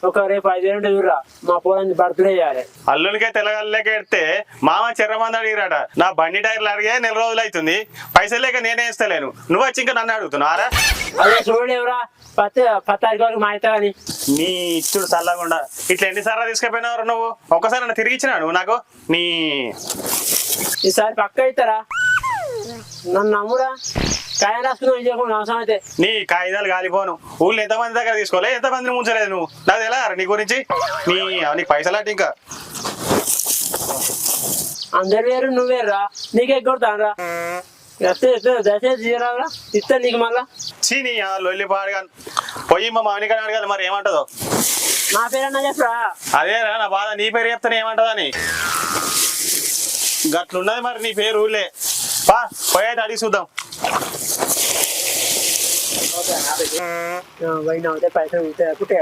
ఒక రేపు 5,000 ఉంటే చూడరా మా పోరాన్ని బర్త్డే చేయాలి. అల్లునికే తెల్లగల్లకే ఎడితే మామ చెర్రమంది అడిగిరాట. నా బండి టైర్లు అడిగే 4 రోజులు అవుతుంది, పైసలు లేక నేనే ఇస్తలేను, నువ్వు వచ్చి ఇంకా నన్ను అడుగుతున్నారా? అదే చూడలేవురా 10 వరకు మా అవుతా అని. నీ ఇచ్చుడు చల్లకుండా ఇట్లా ఎన్నిసార్లు తీసుకుపోయినావు నువ్వు? ఒక్కసారి నన్ను తిరిగి ఇచ్చినా నువ్వు నాకు? నీ ఈసారి పక్క అవుతారా? నన్ను నమ్మురా, కాయ రాసుకున్నావు చేయకుండా అవసరం అయితే. నీ కాగితాలు కాలిపోను. ఊళ్ళో ఎంతమంది దగ్గర తీసుకోలే, ఎంతమందిని ముంచలేదు నువ్వు. నాకు ఎలా నీ గురించి? నీకు పైసలు అంటే ఇంకా అందరు వేరు నువ్వు వేరురా, నీకే కొడతానరా. దయచేసి తీయరారా, ఇస్తా నీకు మళ్ళా. చీనీ లొల్లి పాడుగా పోయి మా మామిడికాయ అడగాలి, మరి ఏమంటదో. నా పేరన్నా చెప్పరా? అదేరా నా బాధ, నీ పేరు చెప్తానే ఏమంటదని. గట్లున్నది మరి నీ పేరు ఊళ్ళే. పోయి అయితే అడిగి చూద్దాం. వైనా పైసలు పుట్టే